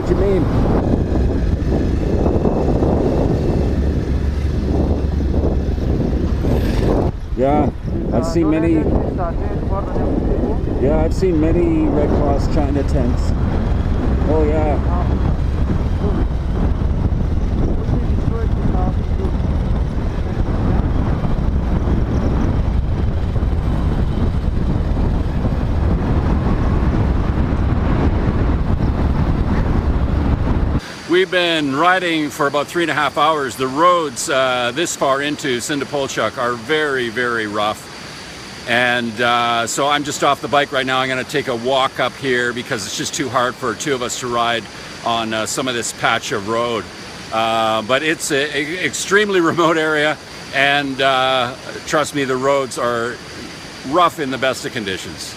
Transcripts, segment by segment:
what you mean. Yeah, I've seen many. Yeah, I've seen many Red Cross China tents. Oh yeah. We've been riding for about 3.5 hours. The roads this far into Sindhupalchowk are very, very rough. And so I'm just off the bike right now. I'm going to take a walk up here because it's just too hard for two of us to ride on some of this patch of road. But it's an extremely remote area, and trust me, the roads are rough in the best of conditions.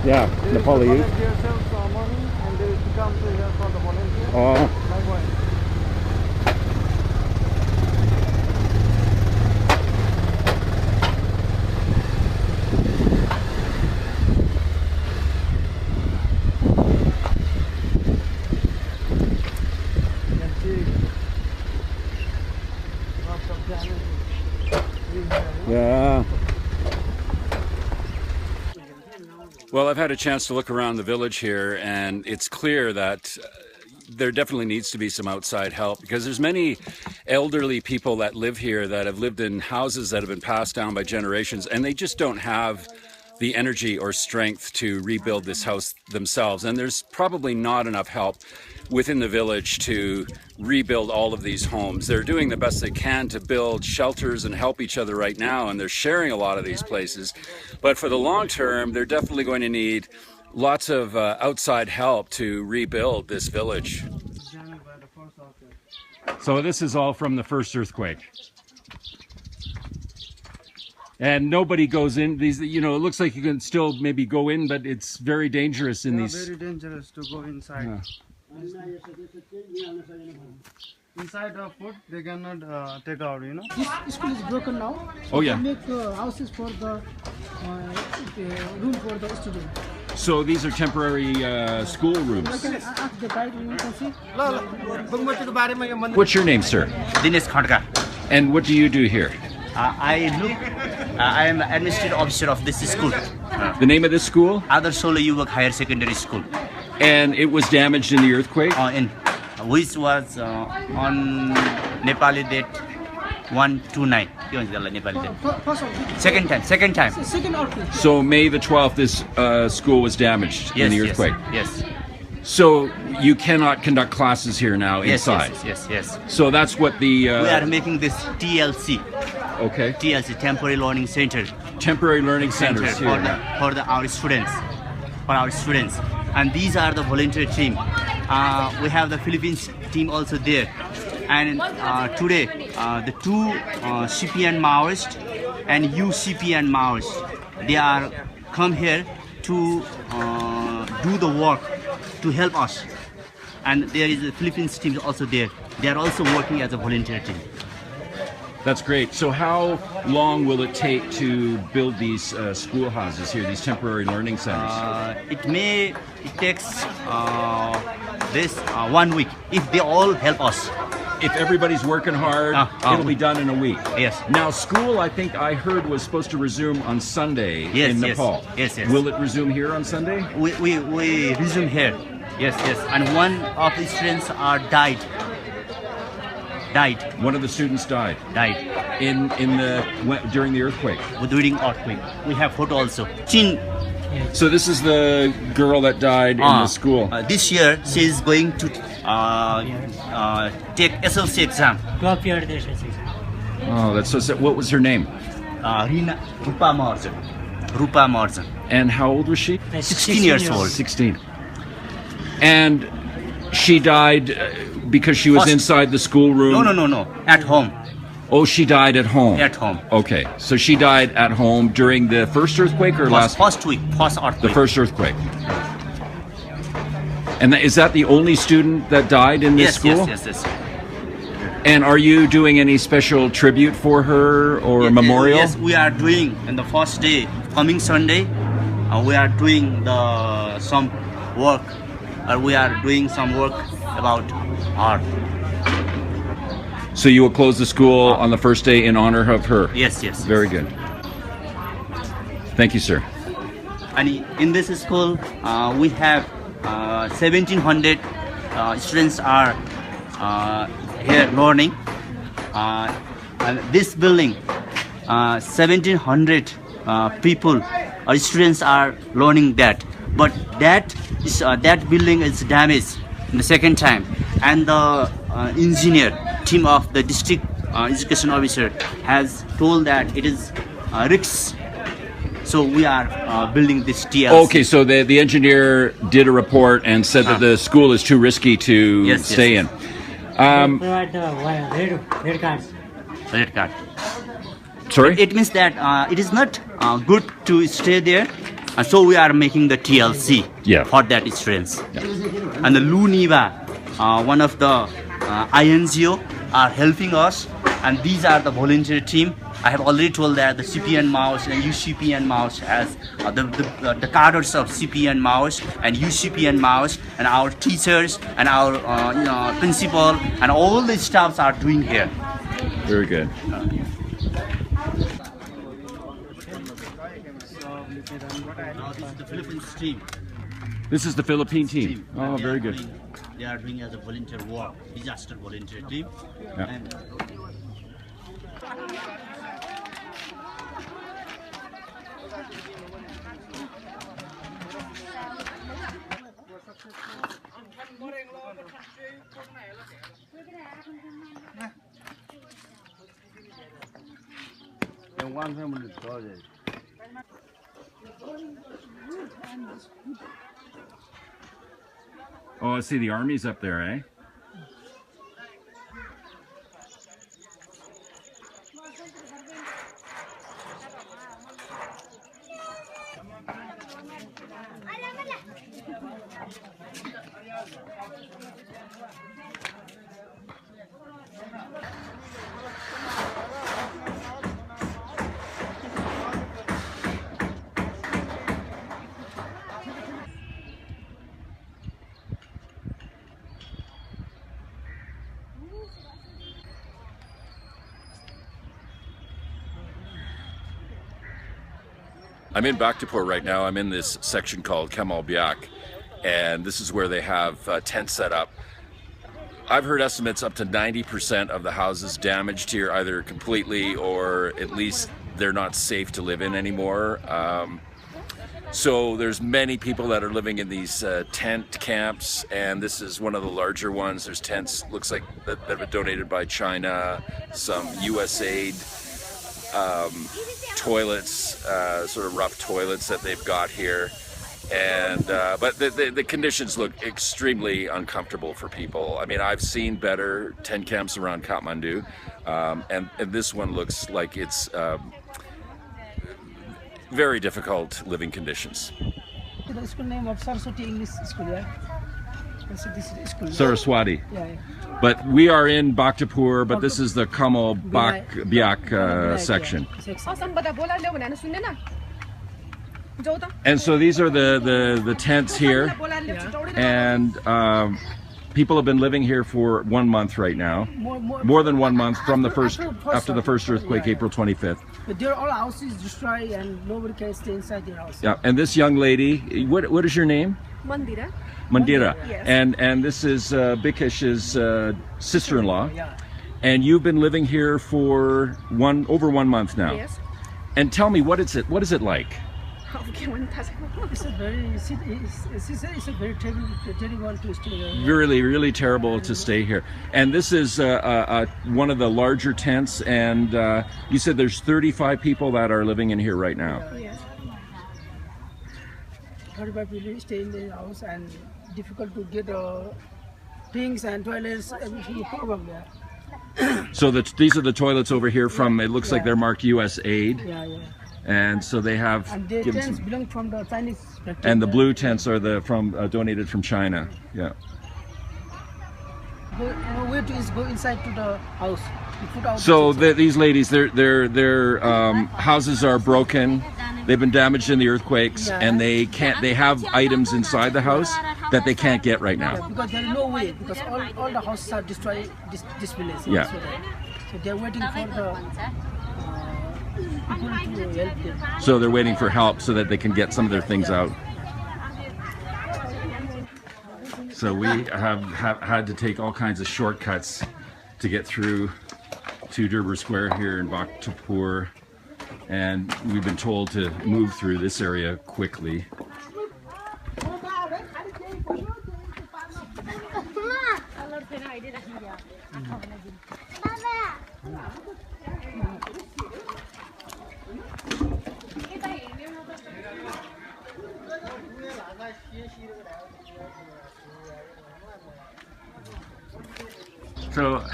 Yeah, Nepali youth. And they come to here for the volunteer. Oh. Likewise. Yeah. Well, I've had a chance to look around the village here, and it's clear that there definitely needs to be some outside help, because there's many elderly people that live here that have lived in houses that have been passed down by generations, and they just don't have the energy or strength to rebuild this house themselves. And there's probably not enough help within the village to rebuild all of these homes. They're doing the best they can to build shelters and help each other right now, and they're sharing a lot of these places. But for the long term, they're definitely going to need lots of outside help to rebuild this village. So this is all from the first earthquake. And nobody goes in these, you know, it looks like you can still maybe go in, but it's very dangerous in these. Very dangerous to go inside. Yeah. Inside the food, they cannot take out, you know. This school is broken now. Oh yeah. Make houses for the room for the student. So these are temporary school rooms. Ask the guide, you can see. What's your name, sir? Dinesh Khandka. And what do you do here? I am administrative officer of this school. The name of this school? Other Solo Yuvak Higher Secondary School. And it was damaged in the earthquake? Which was on Nepali date 129. Second time. Second earthquake. So May the 12th, this school was damaged in the earthquake? Yes. So you cannot conduct classes here now inside? Yes. So that's what the... we are making this TLC. Okay. TLC, Temporary Learning Center. Temporary Learning Centers here. For our students. And these are the volunteer team. We have the Philippines team also there. And today, the two CPN Maoists and UCPN Maoists, they are come here to do the work, to help us. And there is a Philippines team also there. They are also working as a volunteer team. That's great. So how long will it take to build these schoolhouses here, these temporary learning centers? It takes this 1 week if they all help us. If everybody's working hard, it'll be done in a week. Yes. Now school, I think I heard, was supposed to resume on Sunday in Nepal. Yes. Will it resume here on Sunday? We resume here. Yes. And one of the students died. One of the students died. During the earthquake. During earthquake. We have photo also. Chin. So this is the girl that died in the school. This year she is going to take SLC exam. 12 year SLC exam. Oh, that's so sad. What was her name? Rupa Maharjan. Rupa Maharjan. And how old was she? 16 years old. 16. And she died because she was First- inside the schoolroom? No. At home. Oh, she died at home. At home. Okay, so she died at home during the first earthquake or last? First earthquake. The first earthquake. And is that the only student that died in this school? Yes. And are you doing any special tribute for her or memorial? Yes, we are doing in the first day, coming Sunday. We are doing some work. We are doing some work about art. So you will close the school on the first day in honor of her? Yes. Very good. Thank you, sir. And in this school, we have 1,700 students are here learning. And this building, 1,700 people or students are learning that. But that building is damaged in the second time, and the engineer team of the district education officer has told that it is risks. So we are building this TLC. Okay, so the engineer did a report and said that the school is too risky to stay in. Provide the red cards. Red card. Sorry? It means that it is not good to stay there. So we are making the TLC for that students. And the Luniva, one of the INGO, are helping us. And these are the volunteer team. I have already told that the CPN Maos and UCPN Maos has the cadres of CPN Maos and UCPN Maos, and our teachers and our principal and all the staffs are doing here. Very good. Now this is the Philippines team. This is the Philippine team. Oh, very good. They are doing as a volunteer work, disaster volunteer team. Yeah. And Oh, I see the army's up there, eh? I'm in Bhaktapur right now. I'm in this section called Kamal Biak, and this is where they have tents set up. I've heard estimates up to 90% of the houses damaged here, either completely or at least they're not safe to live in anymore. So there's many people that are living in these tent camps, and this is one of the larger ones. There's tents, looks like that have been donated by China, some USAID. Toilets, sort of rough toilets that they've got here, and but the conditions look extremely uncomfortable for people. I mean, I've seen better tent camps around Kathmandu, and this one looks like it's very difficult living conditions. The school name of Saraswati English School, yeah. This school. Saraswati. Yeah. But we are in Bhaktapur, but this is the Kamal Biak section. And so these are the tents here, and people have been living here for 1 month right now, more than 1 month from the after the first earthquake, April 25th. But their all houses destroyed and nobody can stay inside their house. Yeah, and this young lady, what is your name? Mandira. Mandira. Yes. And this is Bikesh's sister-in-law. Yeah. And you've been living here for over 1 month now. Yes. And tell me, what is it like? It's a very, it's a very terrible to stay there. Really, really terrible to stay here. And this is one of the larger tents, and you said there's 35 people that are living in here right now. Yes. 35 people stay in the house, and difficult to get things and toilets, everything problem there. So these are the toilets over here from, it looks like they're marked US Aid. Yeah. And so they have And the given tents some, belong from the Chinese factory. and the blue tents are the donated from China. Yeah. Way to is go inside to the house. You put out So these ladies, their houses are broken. They've been damaged in the earthquakes, and they can't. They have items inside the house that they can't get right now. because there is no way, because all the houses are destroyed, displaced. Yeah. So they're waiting for the people to help them. So they're waiting for help so that they can get some of their things out. So we have had to take all kinds of shortcuts to get through to Durbar Square here in Bhaktapur, and we've been told to move through this area quickly. So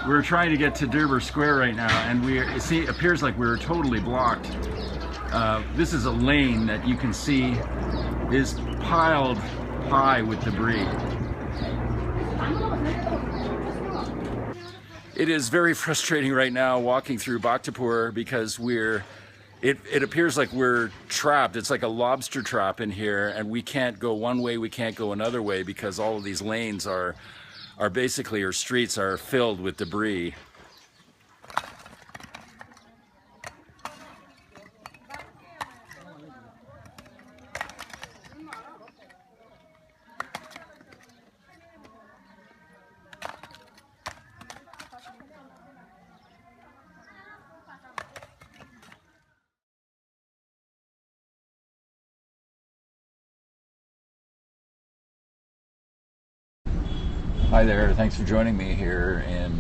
we're trying to get to Durbar Square right now, and it appears like we're totally blocked. This is a lane that you can see is piled high with debris. It is very frustrating right now walking through Bhaktapur because it appears like we're trapped. It's like a lobster trap in here, and we can't go one way, we can't go another way because all of these lanes are basically, or streets are filled with debris. Hi there, thanks for joining me here in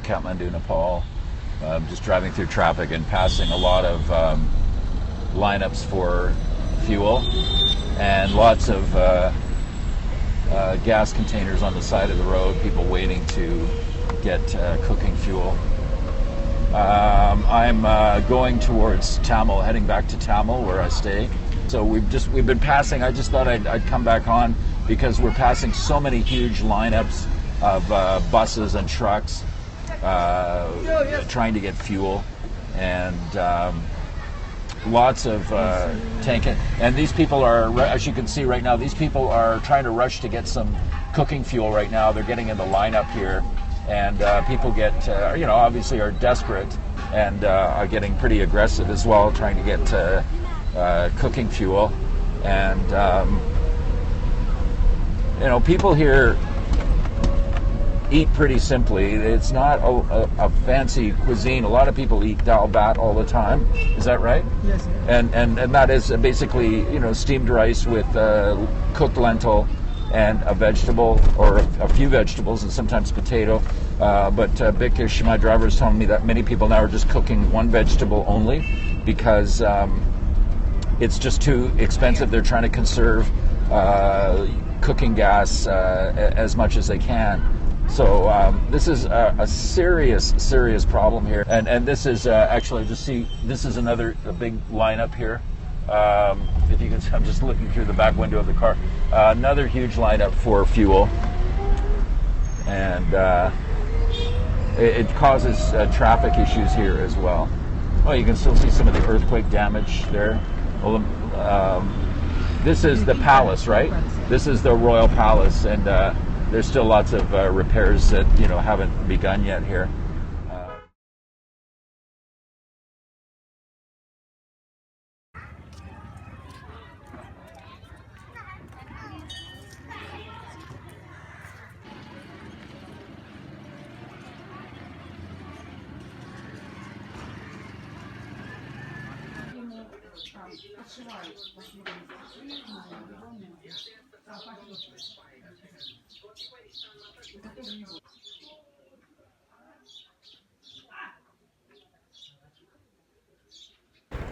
Kathmandu, Nepal. I'm just driving through traffic and passing a lot of lineups for fuel and lots of gas containers on the side of the road, people waiting to get cooking fuel. I'm going towards Tamil, heading back to Tamil where I stay. So we've been passing, I just thought I'd come back on because we're passing so many huge lineups of buses and trucks trying to get fuel, and lots of tanking. And these people are, as you can see right now, these people are trying to rush to get some cooking fuel right now. They're getting in the lineup here, and people get, obviously are desperate and are getting pretty aggressive as well, trying to get cooking fuel. And people here eat pretty simply. It's not a fancy cuisine. A lot of people eat dal bhat all the time. Is that right? Yes. And that is basically steamed rice with cooked lentil and a vegetable or a few vegetables and sometimes potato. But Bikish, my driver, is telling me that many people now are just cooking one vegetable only because it's just too expensive. They're trying to conserve cooking gas as much as they can. So this is a serious problem here. And this is actually, just see, this is a big lineup here. If you can, I'm just looking through the back window of the car. Another huge lineup for fuel. And it causes traffic issues here as well. Well, you can still see some of the earthquake damage there. Well, this is the palace, right? This is the royal palace, and there's still lots of repairs that haven't begun yet here.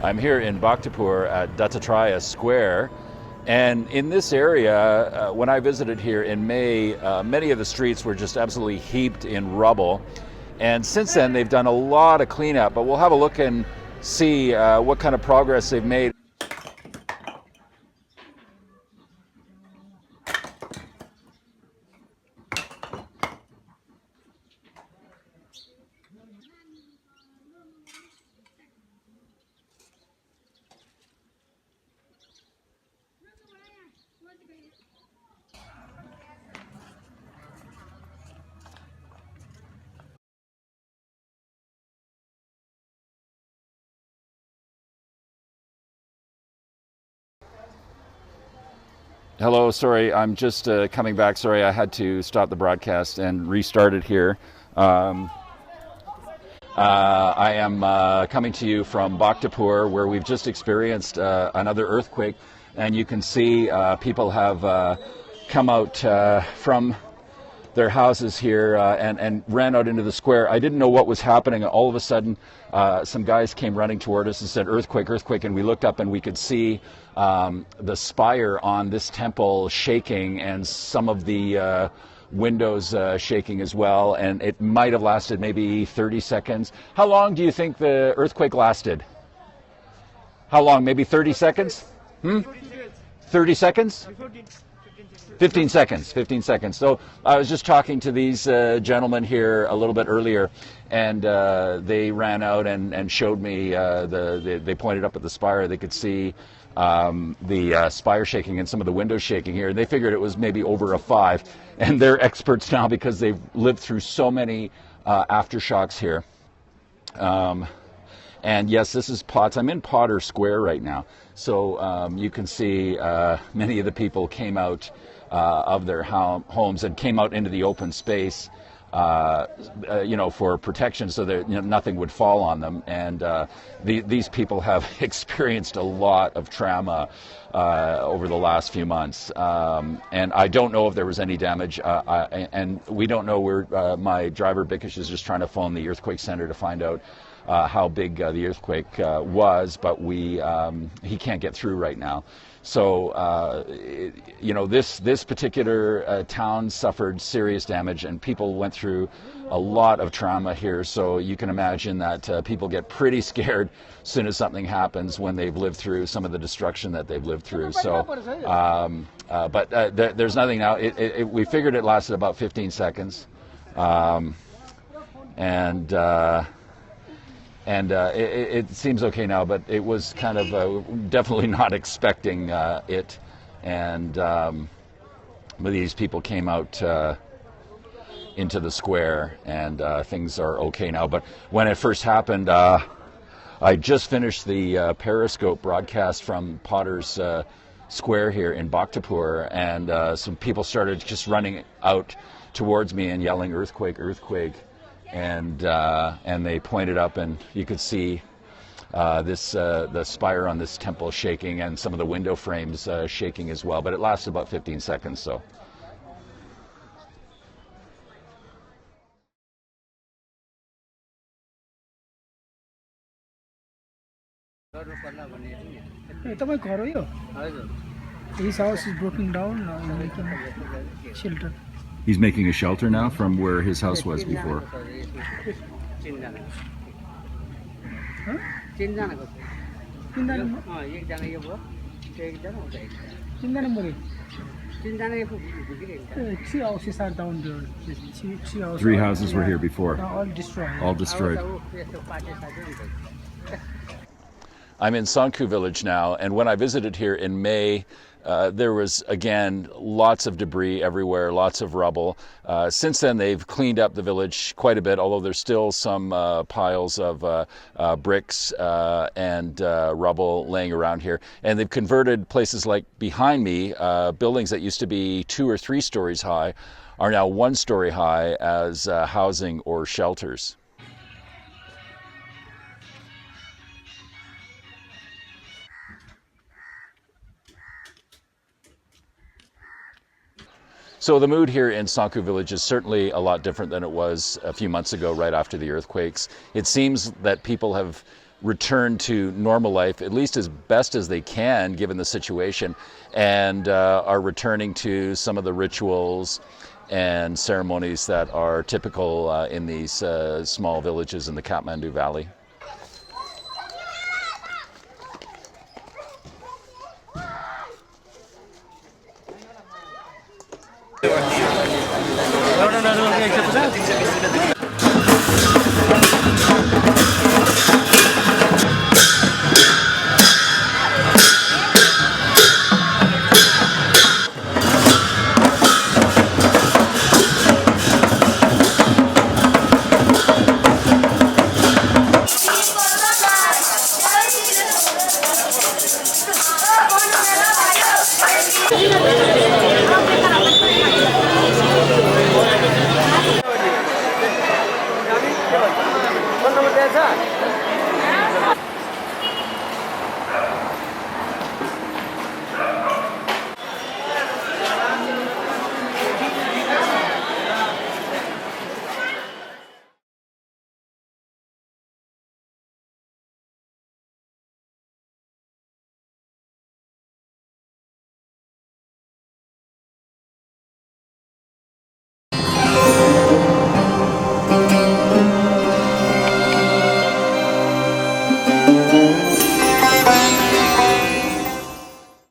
I'm here in Bhaktapur at Dattatreya Square, and in this area, when I visited here in May, many of the streets were just absolutely heaped in rubble. And since then, they've done a lot of cleanup, but we'll have a look and see what kind of progress they've made. Hello, sorry, I'm just coming back. Sorry, I had to stop the broadcast and restart it here. I am coming to you from Bhaktapur, where we've just experienced another earthquake, and you can see people have come out from their houses here and ran out into the square. I didn't know what was happening. All of a sudden, some guys came running toward us and said, "Earthquake, earthquake," and we looked up and we could see the spire on this temple shaking and some of the windows shaking as well, and it might have lasted maybe 30 seconds. How long do you think the earthquake lasted? How long? Maybe 30 seconds? 30 seconds? 15 seconds, 15 seconds. So I was just talking to these gentlemen here a little bit earlier, and they ran out and showed me, they pointed up at the spire. They could see the spire shaking and some of the windows shaking here. And they figured it was maybe over a 5. And they're experts now because they've lived through so many aftershocks here. And yes, this is Potts. I'm in Potter Square right now. So you can see many of the people came out of their homes and came out into the open space, for protection, so that nothing would fall on them. And these people have experienced a lot of trauma over the last few months. And I don't know if there was any damage, and we don't know where my driver Bikash is just trying to phone the earthquake center to find out how big the earthquake was, but he can't get through right now. So, this particular town suffered serious damage, and people went through a lot of trauma here. So you can imagine that people get pretty scared as soon as something happens when they've lived through some of the destruction that they've lived through. So, but there's nothing now. We figured it lasted about 15 seconds, and it seems okay now, but it was kind of definitely not expecting it. And these people came out into the square, and things are okay now. But when it first happened, I just finished the Periscope broadcast from Potter's Square here in Bhaktapur, and some people started just running out towards me and yelling, "Earthquake, earthquake." And they pointed up, and you could see the spire on this temple shaking, and some of the window frames shaking as well. But it lasted about 15 seconds. So. His house is broken down. Now he's making shelter. He's making a shelter now from where his house was before. Three houses are down there. Three houses were here before. All destroyed. All destroyed. I'm in Sanku village now, and when I visited here in May, there was, again, lots of debris everywhere, lots of rubble. Since then, they've cleaned up the village quite a bit, although there's still some piles of bricks and rubble laying around here. And they've converted places like behind me, buildings that used to be 2 or 3 stories high are now 1 story high as housing or shelters. So the mood here in Sanku village is certainly a lot different than it was a few months ago, right after the earthquakes. It seems that people have returned to normal life, at least as best as they can, given the situation, and are returning to some of the rituals and ceremonies that are typical in these small villages in the Kathmandu Valley.